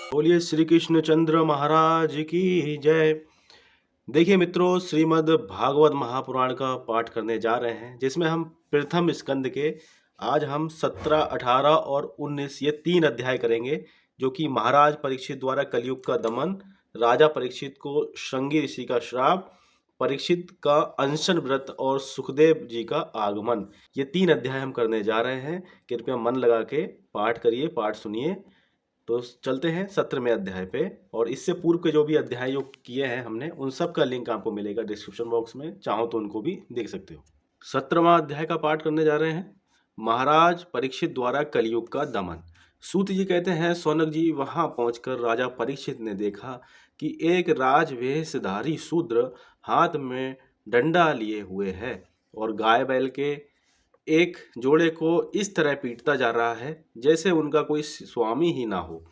बोलिए श्री कृष्ण चंद्र महाराज की जय। देखिए मित्रों, श्रीमद् भागवत महापुराण का पाठ करने जा रहे हैं, जिसमें हम प्रथम स्कंद के आज हम 17, 18 और 19 ये 3 अध्याय करेंगे, जो कि महाराज परीक्षित द्वारा कलयुग का दमन, राजा परीक्षित को श्रृंगी ऋषि का श्राप, परीक्षित का अनशन व्रत और सुखदेव जी का आगमन। ये 3 अध्याय हम करने जा रहे हैं। कृपया मन लगा के पाठ करिए, पाठ सुनिए। तो चलते हैं 17वें अध्याय पे। और इससे पूर्व के जो भी अध्याय जो किए हैं हमने, उन सब का लिंक आपको मिलेगा डिस्क्रिप्शन बॉक्स में, चाहो तो उनको भी देख सकते हो। 17वां अध्याय का पाठ करने जा रहे हैं। महाराज परीक्षित द्वारा कलयुग का दमन। सूत जी कहते हैं, सौनक जी, वहां पहुंचकर राजा परीक्षित ने देखा कि एक राजवेशधारी शूद्र हाथ में डंडा लिए हुए है और गाय बैल के एक जोड़े को इस तरह पीटता जा रहा है जैसे उनका कोई स्वामी ही ना हो।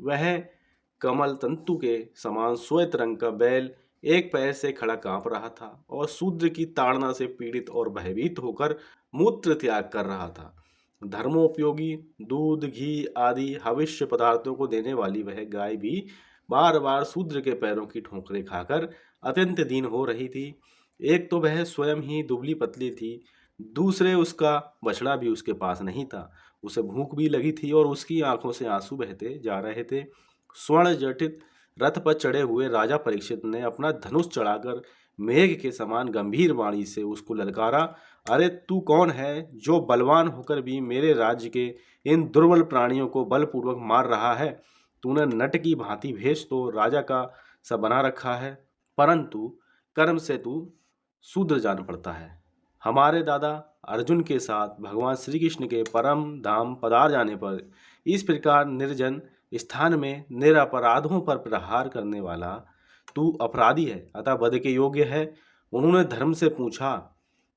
वह कमल तंतु के समान श्वेत रंग का बैल एक पैर से खड़ा कांप रहा था और शूद्र की ताड़ना से पीड़ित और भयभीत होकर मूत्र त्याग कर रहा था। धर्मोपयोगी दूध, घी आदि हविष्य पदार्थों को देने वाली वह गाय भी बार बार शूद्र के पैरों की ठोकरें खाकर अत्यंत दीन हो रही थी। एक तो वह स्वयं ही दुबली पतली थी, दूसरे उसका बछड़ा भी उसके पास नहीं था। उसे भूख भी लगी थी और उसकी आंखों से आंसू बहते जा रहे थे। स्वर्ण जटित रथ पर चढ़े हुए राजा परीक्षित ने अपना धनुष चढ़ाकर मेघ के समान गंभीर वाणी से उसको ललकारा, अरे तू कौन है जो बलवान होकर भी मेरे राज्य के इन दुर्बल प्राणियों को बलपूर्वक मार रहा है? तूने नट की भांति भेष तो राजा का सा बना रखा है, परंतु कर्म से तू शूद्र जान पड़ता है। हमारे दादा अर्जुन के साथ भगवान श्री कृष्ण के परम धाम पधार जाने पर इस प्रकार निर्जन स्थान में निरपराधों पर प्रहार करने वाला तू अपराधी है, अतः वध के योग्य है। उन्होंने धर्म से पूछा,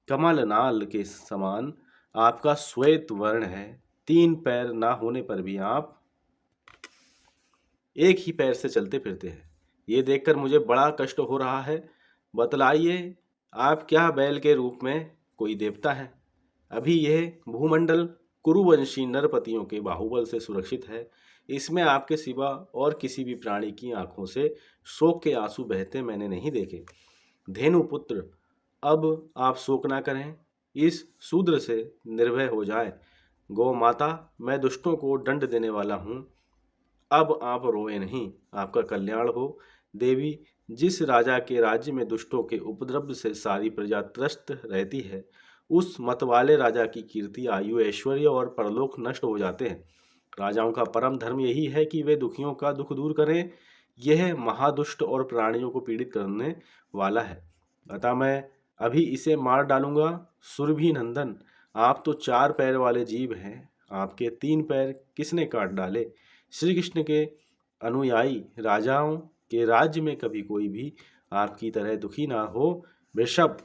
कमल नाल के समान आपका श्वेत वर्ण है, 3 पैर ना होने पर भी आप एक ही पैर से चलते फिरते हैं। ये देखकर मुझे बड़ा कष्ट हो रहा है। बतलाइए, आप क्या बैल के रूप में कोई देवता है? अभी यह भूमंडल कुरुवंशी नरपतियों के बाहुबल से सुरक्षित है। इसमें आपके सिवा और किसी भी प्राणी की आंखों से शोक के आंसू बहते मैंने नहीं देखे। धेनुपुत्र, अब आप शोक ना करें, इस शूद्र से निर्भय हो जाए। गौ माता, मैं दुष्टों को दंड देने वाला हूँ, अब आप रोए नहीं, आपका कल्याण हो। देवी, जिस राजा के राज्य में दुष्टों के उपद्रव से सारी प्रजा त्रस्त रहती है, उस मतवाले राजा की कीर्ति, आयु, ऐश्वर्य और परलोक नष्ट हो जाते हैं। राजाओं का परम धर्म यही है कि वे दुखियों का दुख दूर करें। यह महादुष्ट और प्राणियों को पीड़ित करने वाला है, अतः मैं अभी इसे मार डालूंगा। सुरभि नंदन, आप तो 4 पैर वाले जीव हैं, आपके 3 पैर किसने काट डाले? श्री कृष्ण के अनुयायी राजाओं के राज्य में कभी कोई भी आपकी तरह दुखी ना हो। वृषभ,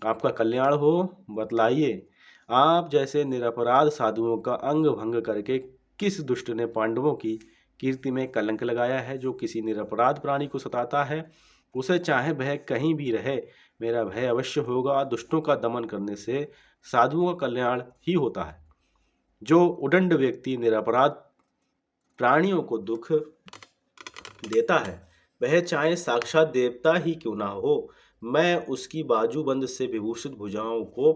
आपका कल्याण हो। बतलाइए, आप जैसे निरपराध साधुओं का अंग भंग करके किस दुष्ट ने पांडवों की कीर्ति में कलंक लगाया है? जो किसी निरपराध प्राणी को सताता है, उसे चाहे वह कहीं भी रहे, मेरा भय अवश्य होगा। दुष्टों का दमन करने से साधुओं का कल्याण ही होता है। जो उदंड व्यक्ति निरपराध प्राणियों को दुख देता है, वह चाहे साक्षात देवता ही क्यों ना हो, मैं उसकी बाजूबंद से विभूषित भुजाओं को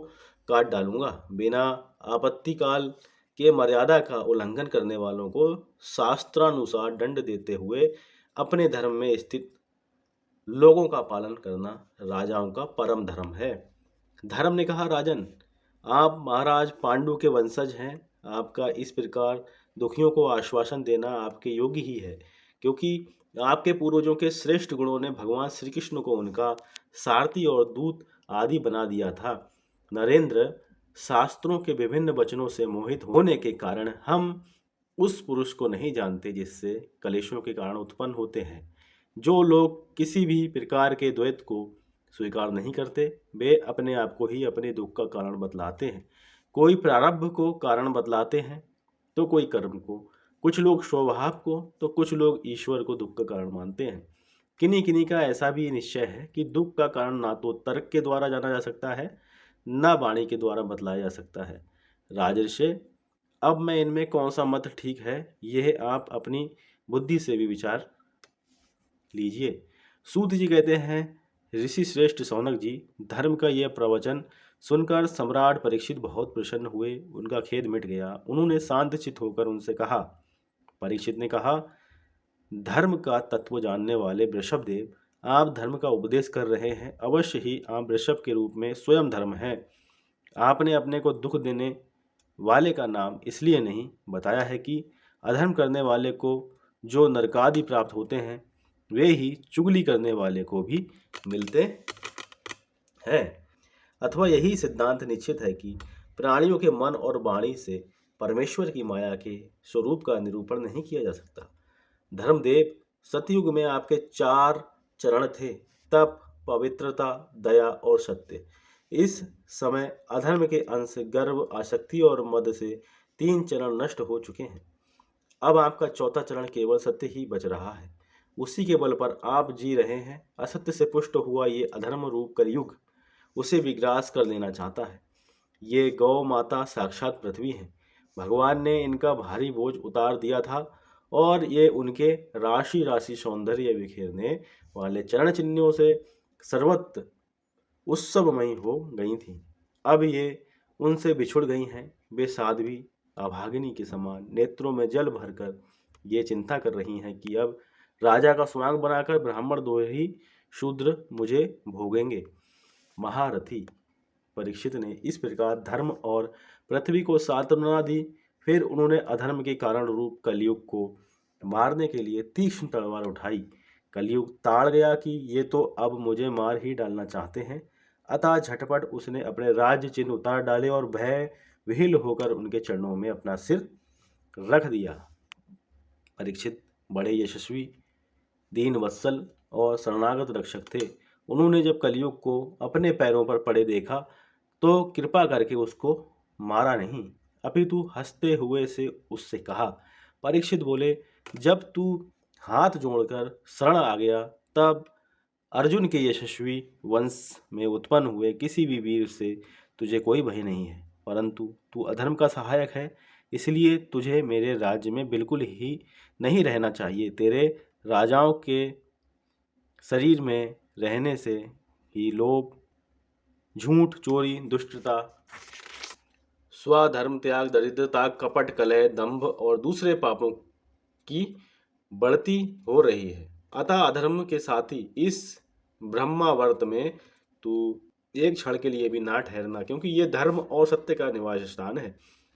काट डालूंगा। बिना आपत्ति काल के मर्यादा का उल्लंघन करने वालों को शास्त्रानुसार दंड देते हुए अपने धर्म में स्थित लोगों का पालन करना राजाओं का परम धर्म है। धर्म ने कहा, राजन, आप महाराज पांडु के वंशज हैं, आपका इस प्रकार दुखियों को आश्वासन देना आपके योग्य ही है, क्योंकि आपके पूर्वजों के श्रेष्ठ गुणों ने भगवान श्री कृष्ण को उनका सारथी और दूत आदि बना दिया था। नरेंद्र, शास्त्रों के विभिन्न वचनों से मोहित होने के कारण हम उस पुरुष को नहीं जानते जिससे कलेशों के कारण उत्पन्न होते हैं। जो लोग किसी भी प्रकार के द्वैत को स्वीकार नहीं करते, वे अपने आप को ही अपने दुख का कारण बतलाते हैं। कोई प्रारब्ध को कारण बतलाते हैं तो कोई कर्म को, कुछ लोग स्वभाव को तो कुछ लोग ईश्वर को दुख का कारण मानते हैं। किन्हीं किन्हीं का ऐसा भी निश्चय है कि दुख का कारण ना तो तर्क के द्वारा जाना जा सकता है, न वाणी के द्वारा बतलाया जा सकता है। राजर्षि, अब मैं इनमें कौन सा मत ठीक है, यह आप अपनी बुद्धि से भी विचार लीजिए। सूत जी कहते हैं, ऋषि श्रेष्ठ शौनक जी, धर्म का यह प्रवचन सुनकर सम्राट परीक्षित बहुत प्रसन्न हुए। उनका खेद मिट गया। उन्होंने शांत चित्त होकर उनसे कहा। परीक्षित ने कहा, धर्म का तत्व जानने वाले वृषभदेव, आप धर्म का उपदेश कर रहे हैं। अवश्य ही आप वृषभ के रूप में स्वयं धर्म हैं। आपने अपने को दुख देने वाले का नाम इसलिए नहीं बताया है कि अधर्म करने वाले को जो नरकादि प्राप्त होते हैं, वे ही चुगली करने वाले को भी मिलते हैं। अथवा यही सिद्धांत निश्चित है कि प्राणियों के मन और वाणी से परमेश्वर की माया के स्वरूप का निरूपण नहीं किया जा सकता। धर्मदेव, सतयुग में आपके 4 चरण थे, तप, पवित्रता, दया और सत्य। इस समय अधर्म के अंश गर्व, आसक्ति और मद से 3 चरण नष्ट हो चुके हैं। अब आपका 4था चरण केवल सत्य ही बच रहा है। उसी के बल पर आप जी रहे हैं। असत्य से पुष्ट हुआ ये अधर्म रूप कलयुग उसे विग्रास कर लेना चाहता है। ये गौ माता साक्षात पृथ्वी है। भगवान ने इनका भारी बोझ उतार दिया था और ये उनके राशि राशि सौंदर्य बिखेरने वाले चरण चिन्हों से सर्वत्र उत्सवमयी हो गई थी। अब ये उनसे बिछुड़ गई हैं। वे साध्वी अभागिनी के समान नेत्रों में जल भरकर ये चिंता कर रही हैं कि अब राजा का स्वांग बनाकर ब्राह्मण द्रोही शूद्र मुझे भोगेंगे। महारथी, परीक्षित ने इस प्रकार धर्म और पृथ्वी को सांत्वना दी। फिर उन्होंने अधर्म के कारण रूप कलयुग को मारने के लिए तीक्ष्ण तलवार उठाई। कलयुग ताड़ गया कि ये तो अब मुझे मार ही डालना चाहते हैं। अतः झटपट उसने अपने राज्य चिन्ह उतार डाले और भय विह्वल होकर उनके चरणों में अपना सिर रख दिया। परीक्षित बड़े यशस्वी, दीन वत्सल और शरणागत रक्षक थे। उन्होंने जब कलयुग को अपने पैरों पर पड़े देखा तो कृपा करके उसको मारा नहीं, अपितु हंसते हुए से उससे कहा। परीक्षित बोले, जब तू हाथ जोड़कर शरण आ गया तब अर्जुन के यशस्वी वंश में उत्पन्न हुए किसी भी वीर से तुझे कोई भय नहीं है, परंतु तू अधर्म का सहायक है, इसलिए तुझे मेरे राज्य में बिल्कुल ही नहीं रहना चाहिए। तेरे राजाओं के शरीर में रहने से ही लोभ, झूठ, चोरी, दुष्टता, स्वधर्म त्याग, दरिद्रता, कपट, कलह, दंभ और दूसरे पापों की बढ़ती हो रही है। अतः अधर्म के साथी इस ब्रह्मावर्त में तू एक क्षण के लिए भी ना ठहरना, क्योंकि ये धर्म और सत्य का निवास स्थान है।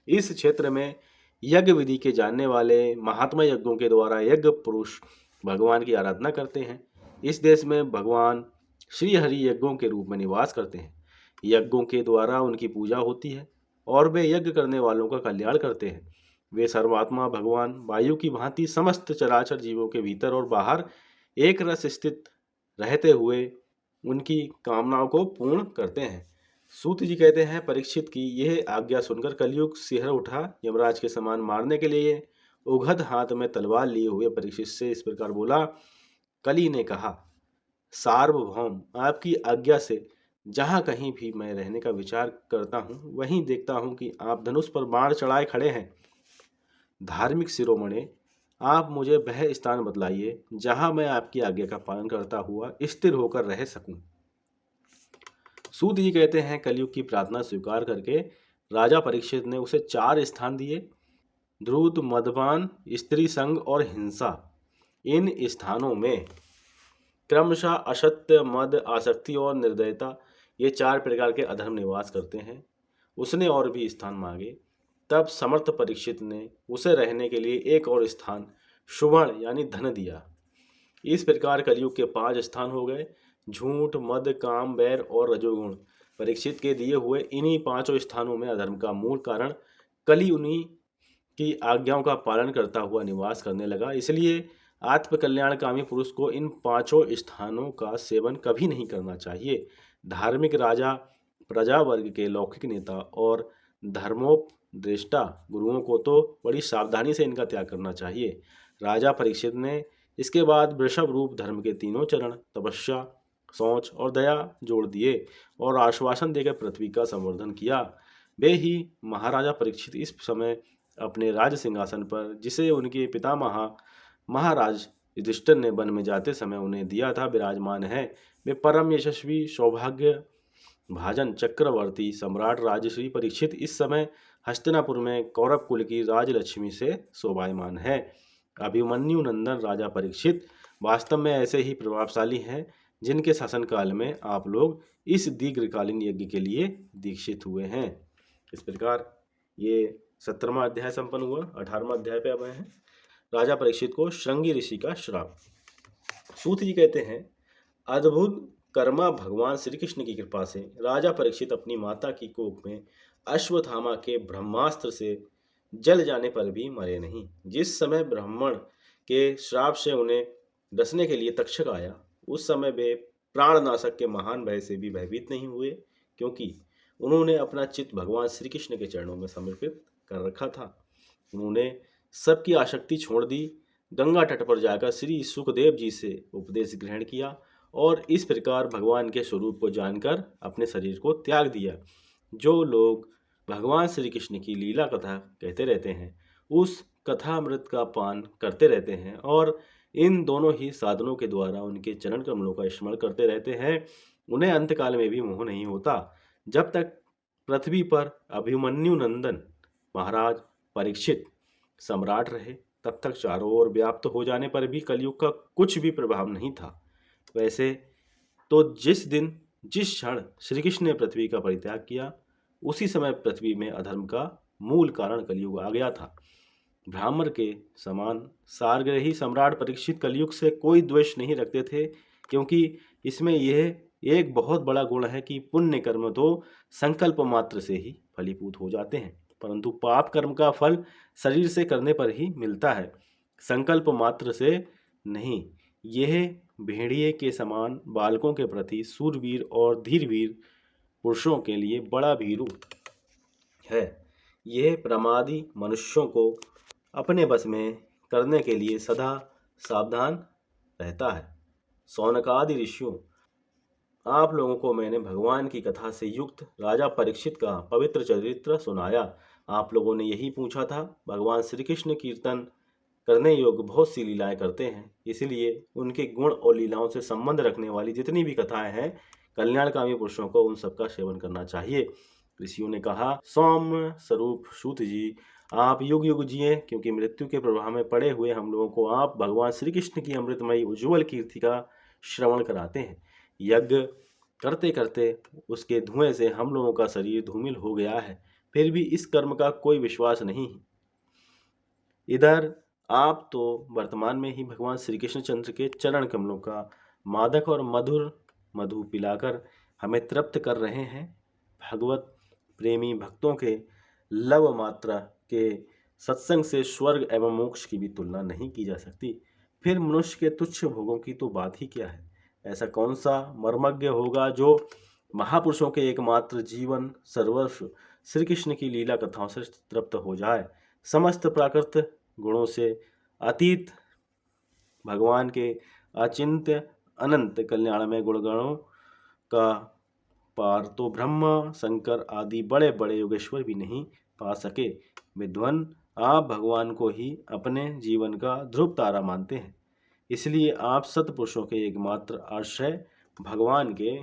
इस क्षेत्र में यज्ञ विधि के जानने वाले महात्मा यज्ञों के द्वारा यज्ञ पुरुष भगवान की आराधना करते हैं। इस देश में भगवान श्री हरि यज्ञों के रूप में निवास करते हैं। यज्ञों के द्वारा उनकी पूजा होती है और वे यज्ञ करने वालों का कल्याण करते हैं। वे सर्वात्मा भगवान वायु की भांति समस्त चराचर जीवों के भीतर और बाहर एक रस स्थित रहते हुए उनकी कामनाओं को पूर्ण करते हैं। सूत जी कहते हैं, परीक्षित की यह आज्ञा सुनकर कलयुग सिहर उठा। यमराज के समान मारने के लिए उघद हाथ में तलवार लिए हुए परीक्षित से इस प्रकार बोला। कली ने कहा, सार्वभौम, आपकी आज्ञा से जहाँ कहीं भी मैं रहने का विचार करता हूँ वहीं देखता हूँ कि आप धनुष पर बाण चढ़ाए खड़े हैं। धार्मिक शिरोमणे, आप मुझे वह स्थान बतलाइए जहाँ मैं आपकी आज्ञा का पालन करता हुआ स्थिर होकर रह सकूं। सूत जी कहते हैं, कलयुग की प्रार्थना स्वीकार करके राजा परीक्षित ने उसे 4 स्थान दिए। द्रुत, मदपान, स्त्री संग और हिंसा। इन स्थानों में क्रमशः असत्य, मद, आसक्ति और निर्दयता, ये 4 प्रकार के अधर्म निवास करते हैं। उसने और भी स्थान मांगे। तब समर्थ परीक्षित ने उसे रहने के लिए एक और स्थान सुवर्ण यानी धन दिया। इस प्रकार कलयुग के 5 स्थान हो गए। झूठ, मद, काम, बैर और रजोगुण। परीक्षित के दिए हुए इन्हीं 5 स्थानों में अधर्म का मूल कारण कली उन्हीं की आज्ञाओं का पालन करता हुआ निवास करने लगा। इसलिए आत्मकल्याणकामी पुरुष को इन 5 स्थानों का सेवन कभी नहीं करना चाहिए। धार्मिक राजा, प्रजा वर्ग के लौकिक नेता और धर्मोपदेष्टा गुरुओं को तो बड़ी सावधानी से इनका त्याग करना चाहिए। राजा परीक्षित ने इसके बाद वृषभ रूप धर्म के 3 चरण तपस्या, शौच और दया जोड़ दिए और आश्वासन देकर पृथ्वी का संवर्धन किया। वे ही महाराजा परीक्षित इस समय अपने राज सिंहासन पर, जिसे उनके पितामह महाराज युधिष्ठिर ने वन में जाते समय उन्हें दिया था, विराजमान है। वे परम यशस्वी सौभाग्य भाजन चक्रवर्ती सम्राट राजश्री परीक्षित इस समय हस्तिनापुर में कौरव कुल की राजलक्ष्मी से शोभायमान है। अभिमन्यु नंदन राजा परीक्षित वास्तव में ऐसे ही प्रभावशाली हैं जिनके शासनकाल में आप लोग इस दीर्घकालीन यज्ञ के लिए दीक्षित हुए हैं। इस प्रकार ये 17वां अध्याय संपन्न हुआ। 18वां अध्याय पे अब आए हैं। राजा परीक्षित को श्रृंगी ऋषि का श्राप। सूत जी कहते हैं, अद्भुत कर्मा भगवान श्री कृष्ण की कृपा से राजा परीक्षित अपनी माता की कोख में अश्वत्थामा के ब्रह्मास्त्र से जल जाने पर भी मरे नहीं। जिस समय ब्राह्मण के श्राप से उन्हें डसने के लिए तक्षक आया, उस समय वे प्राणनाशक के महान भय से भी भयभीत नहीं हुए, क्योंकि उन्होंने अपना चित्त भगवान श्री कृष्ण के चरणों में समर्पित कर रखा था। उन्होंने सबकी आसक्ति छोड़ दी, गंगा तट पर जाकर श्री सुखदेव जी से उपदेश ग्रहण किया और इस प्रकार भगवान के स्वरूप को जानकर अपने शरीर को त्याग दिया। जो लोग भगवान श्री कृष्ण की लीला कथा कहते रहते हैं, उस कथामृत का पान करते रहते हैं और इन दोनों ही साधनों के द्वारा उनके चरण कमलों का स्मरण करते रहते हैं, उन्हें अंतकाल में भी मोह नहीं होता। जब तक पृथ्वी पर अभिमन्यु नंदन महाराज परीक्षित सम्राट रहे, तब तक चारों ओर व्याप्त हो जाने पर भी कलयुग का कुछ भी प्रभाव नहीं था। वैसे तो जिस दिन जिस क्षण श्री कृष्ण ने पृथ्वी का परित्याग किया, उसी समय पृथ्वी में अधर्म का मूल कारण कलयुग आ गया था। ब्राह्मण के समान सारग्रही सम्राट परीक्षित कलयुग से कोई द्वेष नहीं रखते थे, क्योंकि इसमें यह एक बहुत बड़ा गुण है कि पुण्य कर्म तो संकल्प मात्र से ही फलीभूत हो जाते हैं, परंतु पाप कर्म का फल शरीर से करने पर ही मिलता है, संकल्प मात्र से नहीं। यह भेड़िए के समान बालकों के प्रति सूरवीर और धीरवीर पुरुषों के लिए बड़ा भीरू है। यह प्रमादी मनुष्यों को अपने बस में करने के लिए सदा सावधान रहता है। सौनकादि ऋषियों, आप लोगों को मैंने भगवान की कथा से युक्त राजा परीक्षित का पवित्र चरित्र सुनाया। आप लोगों ने यही पूछा था। भगवान श्री कृष्ण कीर्तन करने योग्य बहुत सी लीलाएं करते हैं, इसलिए उनके गुण और लीलाओं से संबंध रखने वाली जितनी भी कथाएं हैं, कल्याणकामी पुरुषों को उन सबका सेवन करना चाहिए। ऋषियों ने कहा, सौम्य स्वरूप सूत जी, आप युग युग जिए, क्योंकि मृत्यु के प्रभाव में पड़े हुए हम लोगों को आप भगवान श्री कृष्ण की अमृतमयी उज्ज्वल कीर्ति का श्रवण कराते हैं। यज्ञ करते करते उसके धुएं से हम लोगों का शरीर धूमिल हो गया है, फिर भी इस कर्म का कोई विश्वास नहीं। इधर आप तो वर्तमान में ही भगवान श्री कृष्णचंद्र के चरण कमलों का मादक और मधुर मधु पिलाकर हमें तृप्त कर रहे हैं। भगवत प्रेमी भक्तों के लव मात्रा के सत्संग से स्वर्ग एवं मोक्ष की भी तुलना नहीं की जा सकती। फिर मनुष्य के तुच्छ भोगों की तो बात ही क्या है। ऐसा कौन सा मर्मज्ञ होगा जो महापुरुषों के एकमात्र जीवन सर्वस्व श्री कृष्ण की लीला कथाओं से तृप्त हो जाए। समस्त प्राकृत गुणों से अतीत भगवान के अचिंत्य अनंत कल्याणमय गुणगणों का पार तो ब्रह्मा शंकर आदि बड़े बड़े योगेश्वर भी नहीं पा सके। विद्वान, आप भगवान को ही अपने जीवन का ध्रुव तारा मानते हैं, इसलिए आप सत्पुरुषों के एकमात्र आश्रय भगवान के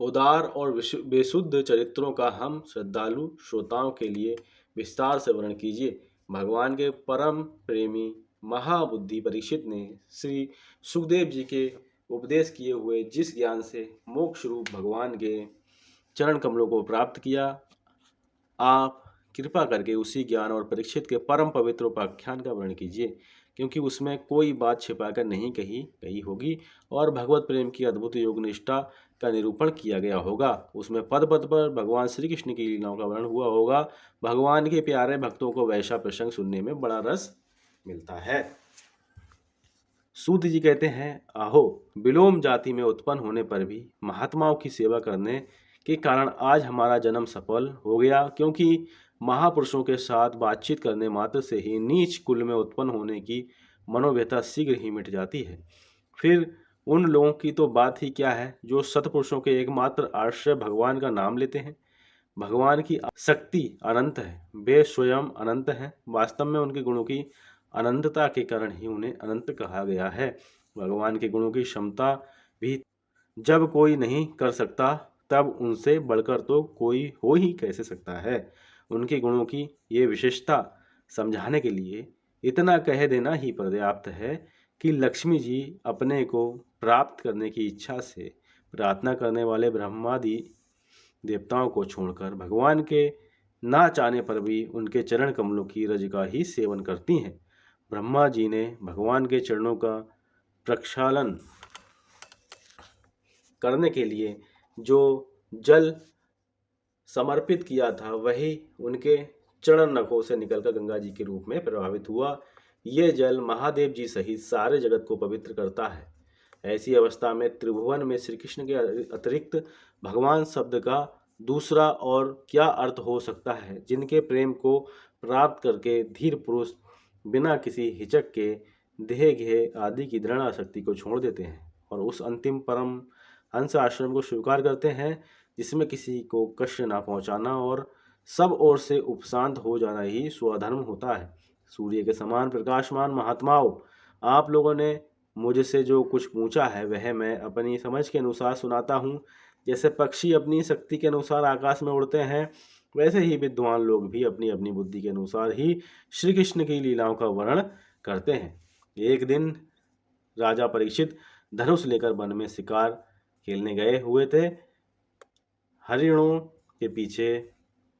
उदार और बेशुद्ध चरित्रों का हम श्रद्धालु श्रोताओं के लिए विस्तार से वर्णन कीजिए। भगवान के परम प्रेमी महाबुद्धि परीक्षित ने श्री सुखदेव जी के उपदेश किए हुए जिस ज्ञान से मोक्ष रूप भगवान के चरण कमलों को प्राप्त किया, आप कृपा करके उसी ज्ञान और परीक्षित के परम पवित्र उपाख्यान का वर्णन कीजिए, क्योंकि उसमें कोई बात छिपाकर नहीं कही होगी और भगवत प्रेम की अद्भुत योग निष्ठा का निरूपण किया गया होगा। उसमें पद पद पर भगवान श्री कृष्ण की लीलाओं का वर्णन हुआ होगा। भगवान के प्यारे भक्तों को वैसा प्रसंग सुनने में बड़ा रस मिलता है। सूत जी कहते हैं, आहो, विलोम जाति में उत्पन्न होने पर भी महात्माओं की सेवा करने के कारण आज हमारा जन्म सफल हो गया, क्योंकि महापुरुषों के साथ बातचीत करने मात्र से ही नीच कुल में उत्पन्न होने की मनोव्यथा शीघ्र ही मिट जाती है। फिर उन लोगों की तो बात ही क्या है जो सत्पुरुषों के एकमात्र आश्रय भगवान का नाम लेते हैं। भगवान की शक्ति अनंत है, वे स्वयं अनंत हैं। वास्तव में उनके गुणों की अनंतता के कारण ही उन्हें अनंत कहा गया है। भगवान के गुणों की क्षमता भी जब कोई नहीं कर सकता, तब उनसे बढ़कर तो कोई हो ही कैसे सकता है। उनके गुणों की ये विशेषता समझाने के लिए इतना कह देना ही पर्याप्त है कि लक्ष्मी जी अपने को प्राप्त करने की इच्छा से प्रार्थना करने वाले ब्रह्मादि देवताओं को छोड़कर भगवान के ना चाहने पर भी उनके चरण कमलों की रज का ही सेवन करती हैं। ब्रह्मा जी ने भगवान के चरणों का प्रक्षालन करने के लिए जो जल समर्पित किया था, वही उनके चरण नखों से निकलकर गंगा जी के रूप में प्रभावित हुआ। ये जल महादेव जी सहित सारे जगत को पवित्र करता है। ऐसी अवस्था में त्रिभुवन में श्री कृष्ण के अतिरिक्त भगवान शब्द का दूसरा और क्या अर्थ हो सकता है, जिनके प्रेम को प्राप्त करके धीर पुरुष बिना किसी हिचक के देह गेह आदि की दृढ़ आसक्ति को छोड़ देते हैं और उस अंतिम परम हंस आश्रम को स्वीकार करते हैं, जिसमें किसी को कष्ट ना पहुंचाना और सब ओर से उपशांत हो जाना ही स्वधर्म होता है। सूर्य के समान प्रकाशमान महात्माओं, आप लोगों ने मुझसे जो कुछ पूछा है वह मैं अपनी समझ के अनुसार सुनाता हूँ। जैसे पक्षी अपनी शक्ति के अनुसार आकाश में उड़ते हैं, वैसे ही विद्वान लोग भी अपनी अपनी बुद्धि के अनुसार ही श्री कृष्ण की लीलाओं का वर्णन करते हैं। एक दिन राजा परीक्षित धनुष लेकर वन में शिकार खेलने गए हुए थे। हरिणों के पीछे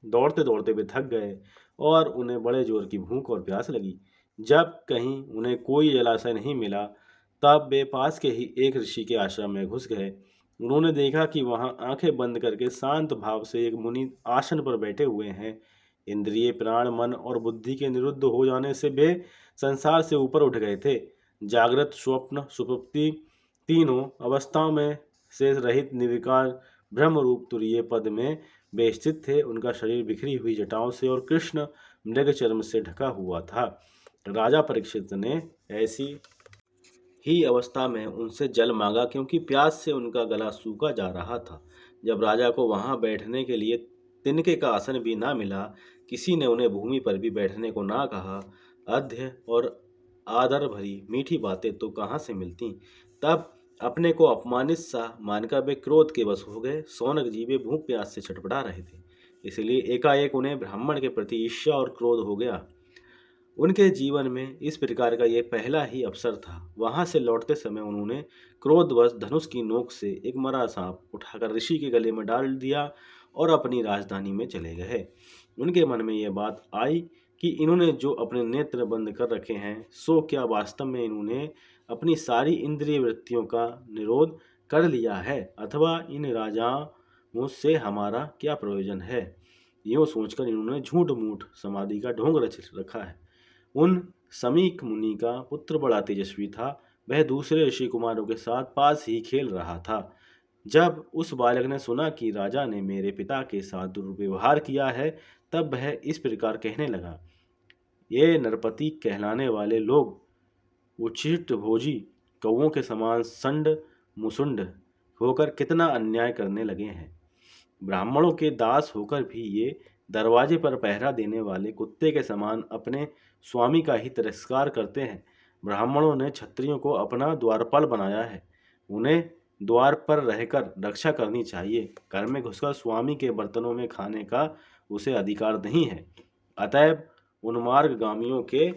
दौड़ते दौड़ते वे थक गए और उन्हें बड़े जोर की भूख और प्यास लगी। जब कहीं उन्हें कोई जलाशय नहीं मिला, तब वे पास के ही एक ऋषि के आश्रम में घुस गए। उन्होंने देखा कि वहां आंखें बंद करके शांत भाव से एक मुनि आसन पर बैठे हुए हैं। इंद्रिय प्राण मन और बुद्धि के निरुद्ध हो जाने से वे संसार से ऊपर उठ गए थे। जागृत स्वप्न सुषुप्ति तीनों अवस्थाओं में से रहित निर्विकार ब्रह्म रूप तुरीय पद में वे स्थित थे। उनका शरीर बिखरी हुई जटाओं से और कृष्ण मृग चर्म से ढका हुआ था। राजा परीक्षित ने ऐसी ही अवस्था में उनसे जल मांगा, क्योंकि प्यास से उनका गला सूखा जा रहा था। जब राजा को वहां बैठने के लिए तिनके का आसन भी ना मिला, किसी ने उन्हें भूमि पर भी बैठने को ना कहा, अध्य और आदर भरी मीठी बातें तो कहाँ से मिलती। तब अपने को अपमानित सा मानकर वे क्रोध के वश हो गए। सौनक जी वे भूख प्यास से छटपटा रहे थे, इसलिए एकाएक उन्हें ब्राह्मण के प्रति ईर्ष्या और क्रोध हो गया। उनके जीवन में इस प्रकार का यह पहला ही अवसर था। वहां से लौटते समय उन्होंने क्रोधवश धनुष की नोक से एक मरा सांप उठाकर ऋषि के गले में डाल दिया और अपनी राजधानी में चले गए। उनके मन में यह बात आई कि इन्होंने जो अपने नेत्र बंद कर रखे हैं, सो क्या वास्तव में इन्होंने अपनी सारी इंद्रिय वृत्तियों का निरोध कर लिया है, अथवा इन राजाओं से हमारा क्या प्रयोजन है। यूँ सोचकर इन्होंने झूठ मूठ समाधि का ढोंग रच रखा है। उन समीक मुनि का पुत्र बड़ा तेजस्वी था। वह दूसरे ऋषि कुमारों के साथ पास ही खेल रहा था। जब उस बालक ने सुना कि राजा ने मेरे पिता के साथ दुर्व्यवहार किया है, तब वह इस प्रकार कहने लगा, ये नरपति कहलाने वाले लोग उचित भोजी कौओं के समान संड मुसुंड होकर कितना अन्याय करने लगे हैं। ब्राह्मणों के दास होकर भी ये दरवाजे पर पहरा देने वाले कुत्ते के समान अपने स्वामी का ही तिरस्कार करते हैं। ब्राह्मणों ने क्षत्रियों को अपना द्वारपाल बनाया है, उन्हें द्वार पर रहकर रक्षा करनी चाहिए। घर में घुसकर स्वामी के बर्तनों में खाने का उसे अधिकार नहीं है। अतएव उन्मार्गगामियों के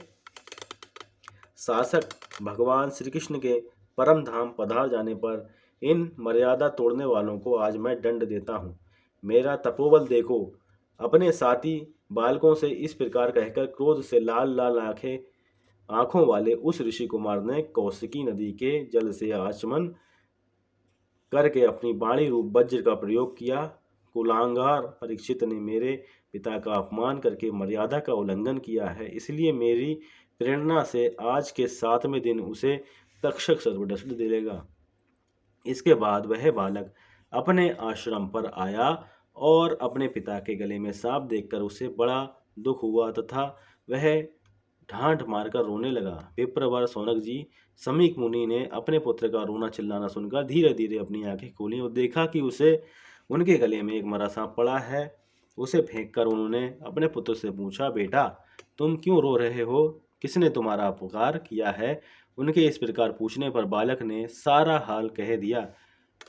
शासक भगवान श्री कृष्ण के परम धाम पधार जाने पर इन मर्यादा तोड़ने वालों को आज मैं दंड देता हूँ। मेरा तपोबल देखो। अपने साथी बालकों से इस प्रकार कहकर क्रोध से लाल लाल आंखों वाले उस ऋषि कुमार ने कौशिकी नदी के जल से आचमन करके अपनी वाणी रूप वज्र का प्रयोग किया। कुलांगार परीक्षित ने मेरे पिता का अपमान करके मर्यादा का उल्लंघन किया है, इसलिए मेरी प्रेरणा से आज के 7वें दिन उसे तक्षक सर्वदंड दिलेगा। इसके बाद वह बालक अपने आश्रम पर आया और अपने पिता के गले में सांप देखकर उसे बड़ा दुख हुआ तथा वह ढांढ मारकर रोने लगा। विप्रवर सौनक जी समीक मुनि ने अपने पुत्र का रोना चिल्लाना सुनकर धीरे धीरे अपनी आंखें खोली और देखा कि उसे उनके गले में एक मरा सांप पड़ा है। उसे फेंककर उन्होंने अपने पुत्र से पूछा, बेटा तुम क्यों रो रहे हो? किसने तुम्हारा अपकार किया है? उनके इस प्रकार पूछने पर बालक ने सारा हाल कह दिया।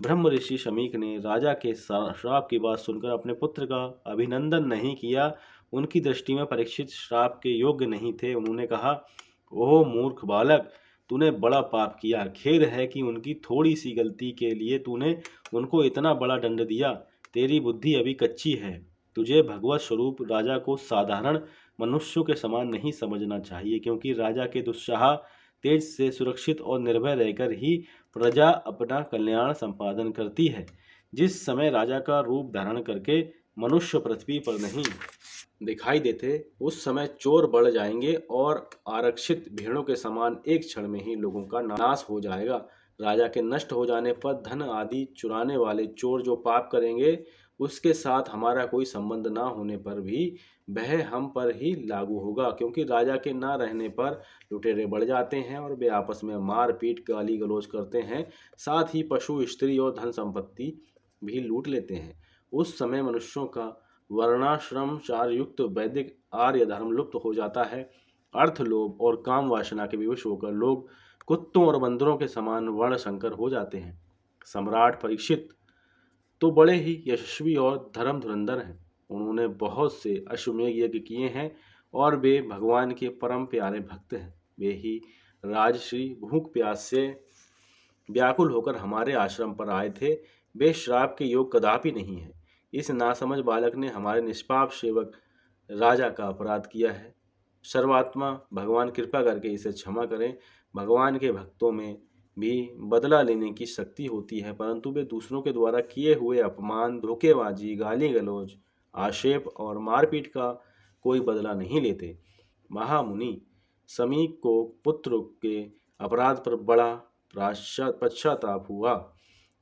ब्रह्म ऋषि शमीक ने राजा के श्राप की बात सुनकर अपने पुत्र का अभिनंदन नहीं किया। उनकी दृष्टि में परीक्षित श्राप के योग्य नहीं थे। उन्होंने कहा, ओह मूर्ख बालक, तूने बड़ा पाप किया। खेद है कि उनकी थोड़ी सी गलती के लिए तूने उनको इतना बड़ा दंड दिया। तेरी बुद्धि अभी कच्ची है। तुझे भगवत स्वरूप राजा को साधारण मनुष्यों के समान नहीं समझना चाहिए, क्योंकि राजा के दुस्साह तेज से सुरक्षित और निर्भय रहकर ही प्रजा अपना कल्याण संपादन करती है। जिस समय राजा का रूप धारण करके मनुष्य पृथ्वी पर नहीं दिखाई देते, उस समय चोर बढ़ जाएंगे और आरक्षित भेड़ों के समान एक क्षण में ही लोगों का नाश हो जाएगा। राजा के नष्ट हो जाने पर धन आदि चुराने वाले चोर जो पाप करेंगे, उसके साथ हमारा कोई संबंध ना होने पर भी वह हम पर ही लागू होगा, क्योंकि राजा के ना रहने पर लुटेरे बढ़ जाते हैं और वे आपस में मार पीट गाली गलौज करते हैं। साथ ही पशु स्त्री और धन संपत्ति भी लूट लेते हैं। उस समय मनुष्यों का वर्णाश्रमचार युक्त वैदिक आर्य धर्म लुप्त हो जाता है। अर्थ लोभ और काम वासना के विवश होकर लोग कुत्तों और बंदरों के समान वर्ण संकर हो जाते हैं। सम्राट परीक्षित तो बड़े ही यशस्वी और धर्म धुरंधर हैं। उन्होंने बहुत से अश्वमेध यज्ञ किए हैं और वे भगवान के परम प्यारे भक्त हैं। वे ही राजश्री भूख प्यास से व्याकुल होकर हमारे आश्रम पर आए थे। वे श्राप के योग कदापि नहीं है। इस नासमझ बालक ने हमारे निष्पाप सेवक राजा का अपराध किया है। सर्वात्मा भगवान कृपा करके इसे क्षमा करें। भगवान के भक्तों में भी बदला लेने की शक्ति होती है, परंतु वे दूसरों के द्वारा किए हुए अपमान, धोखेबाजी, गाली गलौज, आक्षेप और मारपीट का कोई बदला नहीं लेते। महामुनि समीक को पुत्र के अपराध पर बड़ा पश्चाताप हुआ।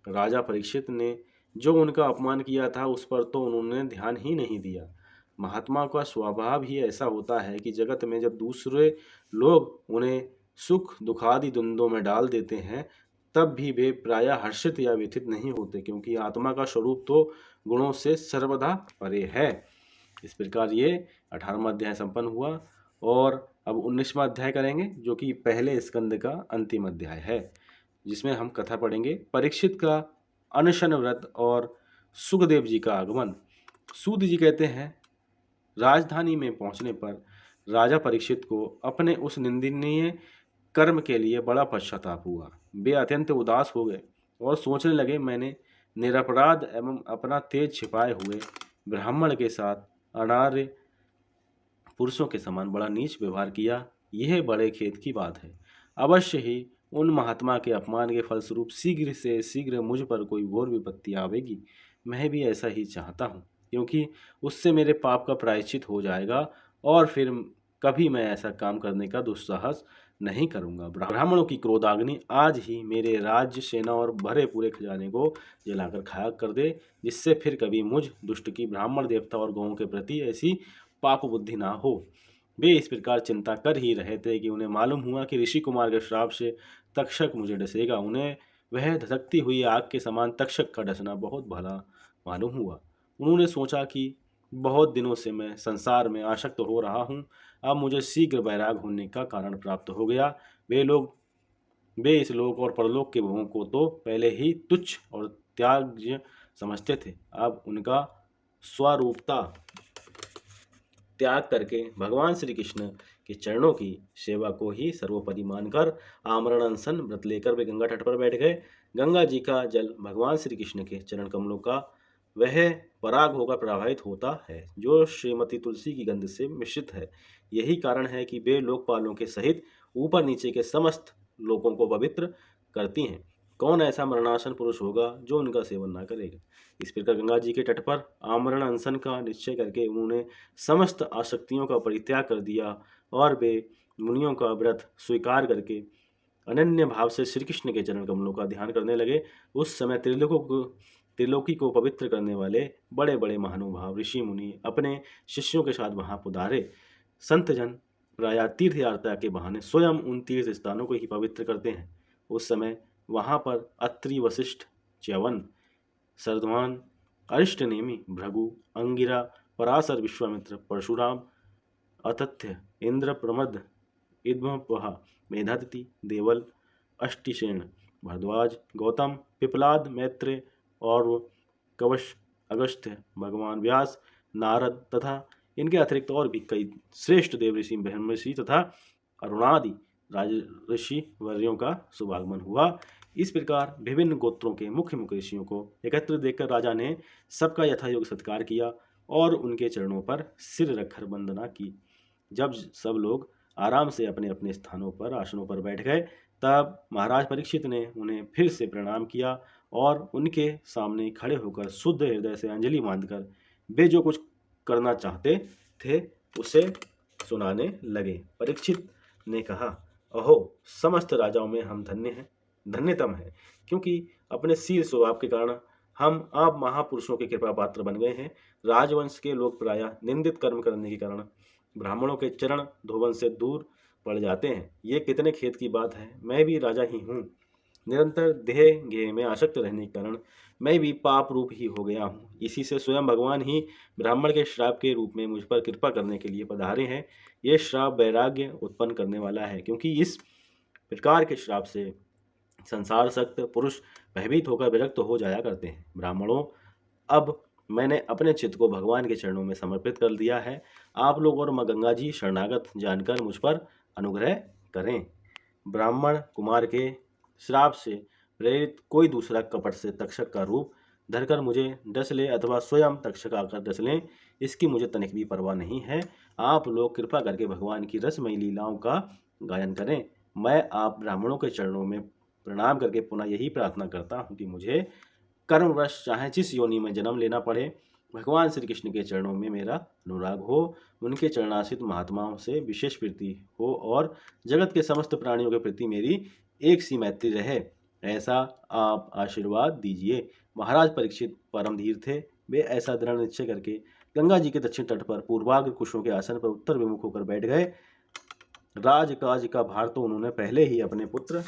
राजा परीक्षित ने जो उनका अपमान किया था उस पर तो उन्होंने ध्यान ही नहीं दिया। महात्मा का स्वभाव ही ऐसा होता है कि जगत में जब दूसरे लोग उन्हें सुख दुखादि द्वंद्वों में डाल देते हैं, तब भी वे प्रायः हर्षित या व्यथित नहीं होते, क्योंकि आत्मा का स्वरूप तो गुणों से सर्वदा परे है। इस प्रकार ये 18वां अध्याय संपन्न हुआ और अब 19वां अध्याय करेंगे, जो कि पहले स्कंद का अंतिम अध्याय है, जिसमें हम कथा पढ़ेंगे परीक्षित का अनशन व्रत और सुखदेव जी का आगमन। सूत जी कहते हैं, राजधानी में पहुंचने पर राजा परीक्षित को अपने उस निंदनीय कर्म के लिए बड़ा पश्चाताप हुआ। वे अत्यंत उदास हो गए और सोचने लगे, मैंने निरपराध एवं अपना तेज छिपाए हुए ब्राह्मण के साथ अनार्य पुरुषों के समान बड़ा नीच व्यवहार किया। यह बड़े खेद की बात है। अवश्य ही उन महात्मा के अपमान के फलस्वरूप शीघ्र से शीघ्र मुझ पर कोई घोर विपत्ति आवेगी। मैं भी ऐसा ही चाहता हूँ, क्योंकि उससे मेरे पाप का प्रायश्चित हो जाएगा और फिर कभी मैं ऐसा काम करने का दुस्साहस नहीं करूँगा। ब्राह्मणों की क्रोधाग्नि आज ही मेरे राज्य, सेना और भरे पूरे खजाने को जलाकर खाक कर दे, जिससे फिर कभी मुझ दुष्ट की ब्राह्मण देवता और गौों के प्रति ऐसी पाप बुद्धि ना हो। वे इस प्रकार चिंता कर ही रहे थे कि उन्हें मालूम हुआ कि ऋषि कुमार के श्राप से तक्षक मुझे डसेगा। उन्हें वह धधकती हुई आग के समान तक्षक का डसना बहुत भला मालूम हुआ। उन्होंने सोचा कि बहुत दिनों से मैं संसार में आसक्त हो रहा हूँ, अब मुझे शीघ्र वैराग होने का कारण प्राप्त हो गया। वे इस लोक और परलोक के भोगों को तो पहले ही तुच्छ और त्याज्य समझते थे। अब उनका स्वरूपता त्याग करके भगवान श्री कृष्ण के चरणों की सेवा को ही सर्वोपरि मानकर आमरण अनशन व्रत लेकर वे गंगा तट पर बैठ गए। गंगा जी का जल भगवान श्री कृष्ण के चरण कमलों का वह पराग होकर प्रवाहित होता है, जो श्रीमती तुलसी की गंध से मिश्रित है। यही कारण है कि वे लोकपालों के सहित ऊपर नीचे के समस्त लोगों को पवित्र करती हैं। कौन ऐसा मरणासन पुरुष होगा जो उनका सेवन ना करेगा। इस प्रकार गंगा जी के तट पर आमरण अनशन का निश्चय करके उन्होंने समस्त आसक्तियों का परित्याग कर दिया और वे मुनियों का व्रत स्वीकार करके अनन्य भाव से श्री कृष्ण के चरण कमलों का ध्यान करने लगे। उस समय त्रिलोकी को पवित्र करने वाले बड़े बड़े महानुभाव ऋषि मुनि अपने शिष्यों के साथ वहां पधारे। संत जन प्रायः तीर्थ यात्रा के बहाने स्वयं उन तीर्थ स्थानों को ही पवित्र करते हैं। उस समय वहां पर अत्रि, वशिष्ठ, च्यवन, सरद्वान, अरिष्टनेमि, भृगु, अंगिरा पराशर, विश्वामित्र, परशुराम, अतथ्य, इंद्र, प्रमद, इद्मपहा, मेधातिथि, देवल, अष्टिसेन, भारद्वाज, गौतम, पिपलाद, मैत्रेय और कवश, अगस्त्य, भगवान व्यास, नारद तथा इनके अतिरिक्त और भी कई श्रेष्ठ देव ऋषि, ब्रह्मर्षि तथा अरुणादि राजऋषि वर्यों का शुभागमन हुआ। इस प्रकार विभिन्न गोत्रों के मुख्य मुख्य ऋषियों को एकत्रित देखकर राजा ने सबका यथायोग्य सत्कार किया और उनके चरणों पर सिर रखकर वंदना की। जब सब लोग आराम से अपने अपने स्थानों पर, आसनों पर बैठ गए, तब महाराज परीक्षित ने उन्हें फिर से प्रणाम किया और उनके सामने खड़े होकर शुद्ध हृदय से अंजलि बांधकर वे जो कुछ करना चाहते थे उसे सुनाने लगे। परीक्षित ने कहा, अहो, समस्त राजाओं में हम धन्य हैं, धन्यतम हैं, क्योंकि अपने शील स्वभाव के कारण हम आप महापुरुषों के कृपा पात्र बन गए हैं। राजवंश के लोग प्रायः निंदित कर्म करने के कारण ब्राह्मणों के चरण धोवन से दूर पड़ जाते हैं। ये कितने खेद की बात है। मैं भी राजा ही हूँ। निरंतर देह गेह में आसक्त रहने के कारण मैं भी पाप रूप ही हो गया हूँ। इसी से स्वयं भगवान ही ब्राह्मण के श्राप के रूप में मुझ पर कृपा करने के लिए पधारे हैं। ये श्राप वैराग्य उत्पन्न करने वाला है, क्योंकि इस प्रकार के श्राप से संसार सक्त पुरुष भयभीत होकर विरक्त हो जाया करते हैं। ब्राह्मणों, अब मैंने अपने चित्त को भगवान के चरणों में समर्पित कर दिया है। आप लोग और माँ गंगा जी शरणागत जानकर मुझ पर अनुग्रह करें। ब्राह्मण कुमार के श्राप से प्रेरित कोई दूसरा कपट से तक्षक का रूप धरकर मुझे डस ले अथवा स्वयं तक्षक आकर डस लें, इसकी मुझे तनिक भी परवाह नहीं है। आप लोग कृपा करके भगवान की रसमयी लीलाओं का गायन करें। मैं आप ब्राह्मणों के चरणों में प्रणाम करके पुनः यही प्रार्थना करता हूँ कि मुझे कर्मवश चाहे जिस योनि में जन्म लेना पड़े, भगवान श्री कृष्ण के चरणों में मेरा अनुराग हो, उनके चरणाश्रित महात्माओं से विशेष प्रीति हो और जगत के समस्त प्राणियों के प्रति मेरी एक सी मैत्री रहे, ऐसा आप आशीर्वाद दीजिए। महाराज परीक्षित परम धीर थे। वे ऐसा दृढ़ निश्चय करके गंगा जी के दक्षिण तट पर पूर्वाग्र कुशों के आसन पर उत्तर विमुख होकर बैठ गए। राजकाज का भार तो उन्होंने पहले ही अपने पुत्र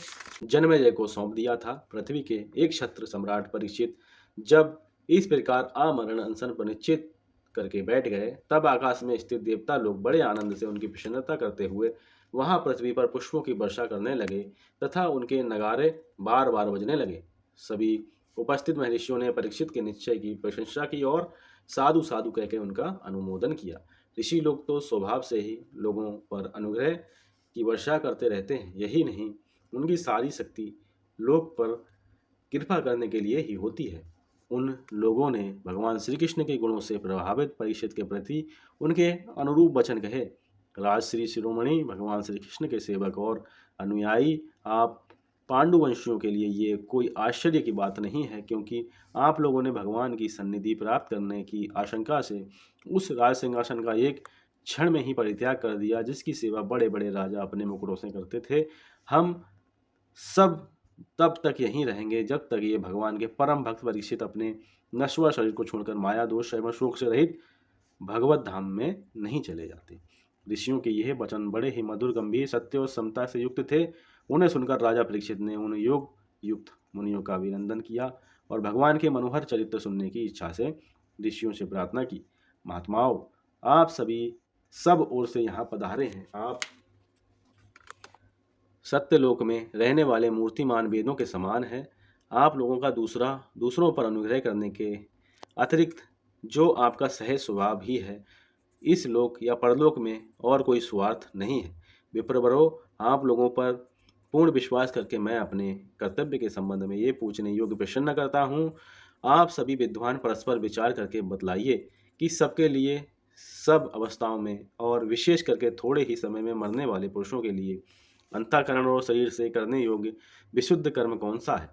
जन्मेजय को सौंप दिया था। पृथ्वी के एक क्षत्र सम्राट परीक्षित जब इस प्रकार आमरण अनशन पर निश्चित करके बैठ गए, तब आकाश में स्थित देवता लोग बड़े आनंद से उनकी प्रसन्नता करते हुए वहां पृथ्वी पर पुष्पों की वर्षा करने लगे तथा उनके नगारे बार बार बजने लगे। सभी उपस्थित महर्षियों ने परीक्षित के निश्चय की प्रशंसा की और साधु साधु कहकर उनका अनुमोदन किया। ऋषि लोग तो स्वभाव से ही लोगों पर अनुग्रह की वर्षा करते रहते हैं। यही नहीं, उनकी सारी शक्ति लोक पर कृपा करने के लिए ही होती है। उन लोगों ने भगवान श्री कृष्ण के गुणों से प्रभावित परीक्षित के प्रति उनके अनुरूप वचन कहे। राजश्री शिरोमणि भगवान श्री कृष्ण के सेवक और अनुयायी आप पांडुवंशियों के लिए ये कोई आश्चर्य की बात नहीं है, क्योंकि आप लोगों ने भगवान की सन्निधि प्राप्त करने की आशंका से उस राज सिंहासन का एक क्षण में ही परित्याग कर दिया, जिसकी सेवा बड़े बड़े राजा अपने मुकुटों से करते थे। हम सब तब तक यहीं रहेंगे जब तक ये भगवान के परम भक्त परीक्षित अपने नश्वर शरीर को छोड़कर माया दोष एवं शोक से रहित भगवत धाम में नहीं चले जाते। ऋषियों के यह वचन बड़े ही मधुर, गंभीर, सत्य और समता से युक्त थे। उन्हें सुनकर राजा परीक्षित ने उन योग युक्त मुनियों का अभिनंदन किया और भगवान के मनोहर चरित्र सुनने की इच्छा से ऋषियों से प्रार्थना की। महात्माओं, आप सभी सब ओर से यहाँ पधारे हैं। आप सत्यलोक में रहने वाले मूर्तिमान वेदों के समान है। आप लोगों का दूसरों पर अनुग्रह करने के अतिरिक्त जो आपका सहज स्वभाव ही है, इस लोक या परलोक में और कोई स्वार्थ नहीं है। विप्रवरों, आप लोगों पर पूर्ण विश्वास करके मैं अपने कर्तव्य के संबंध में ये पूछने योग्य प्रश्न करता हूँ। आप सभी विद्वान परस्पर विचार करके बतलाइए कि सबके लिए, सब अवस्थाओं में और विशेष करके थोड़े ही समय में मरने वाले पुरुषों के लिए अंतःकरण और शरीर से करने योग्य विशुद्ध कर्म कौन सा है।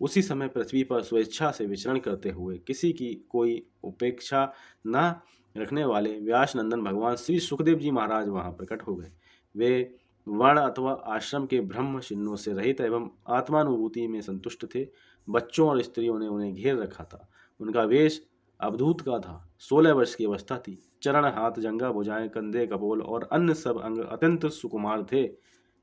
उसी समय पृथ्वी पर स्वेच्छा से विचरण करते हुए किसी की कोई उपेक्षा न रखने वाले व्यास नंदन भगवान श्री सुखदेव जी महाराज वहां प्रकट हो गए। वे वर्ण अथवा आश्रम के ब्रह्म चिन्हों से रहित एवं आत्मानुभूति में संतुष्ट थे। बच्चों और स्त्रियों ने उन्हें घेर रखा था। उनका वेश अवधूत का था। 16 वर्ष की अवस्था थी। चरण, हाथ, जंघा, भुजाएं, कंधे, कपोल और अन्य सब अंग अत्यंत सुकुमार थे।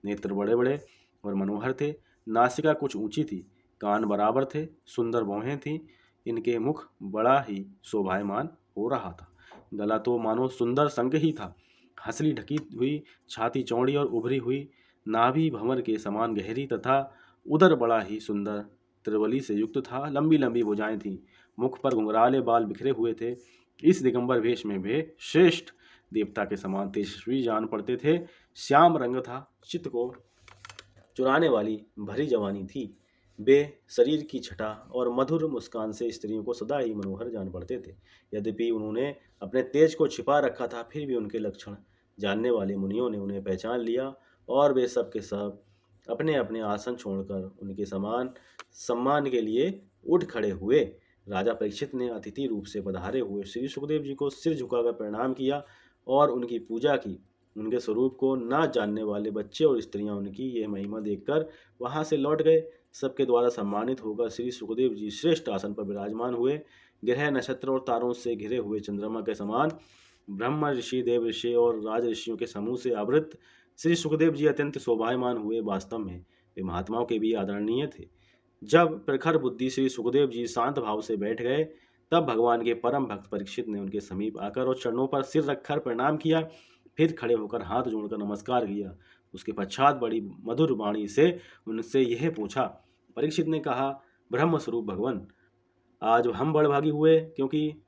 नेत्र बड़े बड़े और मनोहर थे। नासिका कुछ ऊंची थी। कान बराबर थे। सुंदर भौहें थीं। इनके मुख बड़ा ही शोभायमान हो रहा था। गला तो मानो सुंदर संग ही था। हंसली ढकी हुई छाती चौड़ी और उभरी हुई नाभि भंवर के समान गहरी तथा उदर बड़ा ही सुंदर त्रिवली से युक्त था। लंबी लंबी भुजाएं थीं, मुख पर घुंघराले बाल बिखरे हुए थे। इस दिगंबर वेश में वे श्रेष्ठ देवता के समान तेजस्वी जान पड़ते थे। श्याम रंग था, चित्त को चुराने वाली भरी जवानी थी। वे शरीर की छटा और मधुर मुस्कान से स्त्रियों को सदा ही मनोहर जान पड़ते थे। यद्यपि उन्होंने अपने तेज को छिपा रखा था, फिर भी उनके लक्षण जानने वाले मुनियों ने उन्हें पहचान लिया और वे सब के सब अपने अपने आसन छोड़कर उनके समान सम्मान के लिए उठ खड़े हुए। राजा परीक्षित ने अतिथि रूप से पधारे हुए श्री सुखदेव जी को सिर झुकाकर प्रणाम किया और उनकी पूजा की। उनके स्वरूप को ना जानने वाले बच्चे और स्त्रियां उनकी यह महिमा देखकर वहां से लौट गए। सबके द्वारा सम्मानित होकर श्री सुखदेव जी श्रेष्ठ आसन पर विराजमान हुए। ग्रह नक्षत्र और तारों से घिरे हुए चंद्रमा के समान ब्रह्म ऋषि, देव ऋषि और राज ऋषियों के समूह से आवृत श्री सुखदेव जी अत्यंत शोभायमान हुए। वास्तव में वे महात्माओं के भी आदरणीय थे। जब प्रखर बुद्धि श्री सुखदेव जी शांत भाव से बैठ गए, तब भगवान के परम भक्त परीक्षित ने उनके समीप आकर और चरणों पर सिर रखकर प्रणाम किया। फिर खड़े होकर हाथ जोड़कर नमस्कार किया। उसके पश्चात बड़ी मधुर वाणी से उनसे यह पूछा। परीक्षित ने कहा, ब्रह्म स्वरूप भगवान, आज हम बड़भागी हुए, क्योंकि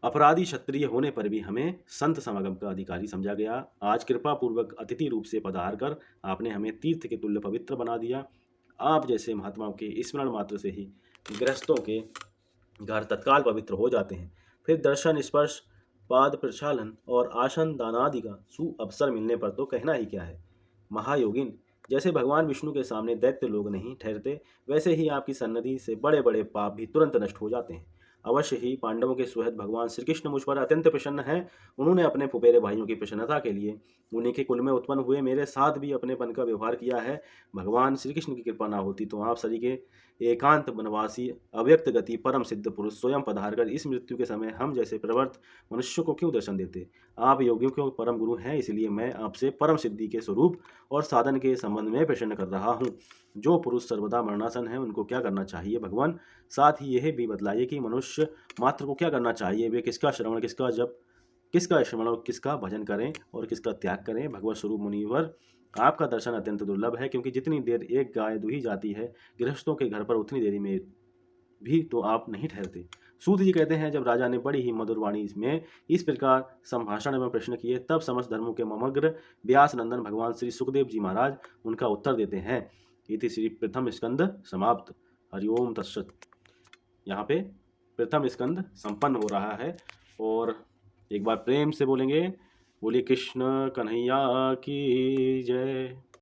अपराधी क्षत्रिय होने पर भी हमें संत समागम का अधिकारी समझा गया। आज कृपा पूर्वक अतिथि रूप से पधार कर आपने हमें तीर्थ के तुल्य पवित्र बना दिया। आप जैसे महात्माओं के स्मरण मात्र से ही गृहस्थों के घर तत्काल पवित्र हो जाते हैं। फिर दर्शन, स्पर्श, पाद प्रक्षालन और आसन दानादि का सु अवसर मिलने पर तो कहना ही क्या है। महायोगिन, जैसे भगवान विष्णु के सामने दैत्य लोग नहीं ठहरते, वैसे ही आपकी सन्निधि से बड़े बड़े पाप भी तुरंत नष्ट हो जाते हैं। अवश्य ही पांडवों के सुहृद भगवान श्री कृष्ण मुझ पर अत्यंत प्रसन्न हैं। उन्होंने अपने फुफेरे भाइयों की प्रसन्नता के लिए उन्हीं के कुल में उत्पन्न हुए मेरे साथ भी अपने पन का व्यवहार किया है। भगवान श्री कृष्ण की कृपा ना होती तो आप सरी के एकांत वनवासी अव्यक्त गति परम सिद्ध पुरुष स्वयं पधार कर इस मृत्यु के समय हम जैसे प्रवर्त मनुष्यों को क्यों दर्शन देते। आप योगियों के परम गुरु हैं, इसलिए मैं आपसे परम सिद्धि के स्वरूप और साधन के संबंध में प्रश्न कर रहा हूँ। जो पुरुष सर्वदा मरणासन है, उनको क्या करना चाहिए भगवान? साथ ही यह भी बतलाइए कि मनुष्य मात्र को क्या करना चाहिए। वे किसका श्रवण, किसका जप, किसका स्मरण, किसका भजन करें और किसका त्याग करें। भगवत स्वरूप मुनिवर, आपका दर्शन अत्यंत दुर्लभ है, क्योंकि जितनी देर एक गाय दुही जाती है गृहस्थों के घर पर, उतनी देरी में भी तो आप नहीं ठहरते। सूत जी कहते हैं, जब राजा ने बड़ी ही मधुर वाणी में इस प्रकार संभाषण एवं प्रश्न किए, तब समस्त धर्मों के ममग्र व्यास नंदन भगवान श्री सुखदेव जी महाराज उनका उत्तर देते हैं। इति श्री प्रथम स्कंद समाप्त। हरिओम तत्सत। यहाँ पे प्रथम स्कंद संपन्न हो रहा है। और एक बार प्रेम से बोलेंगे, बोलिए कृष्ण कन्हैया की जय।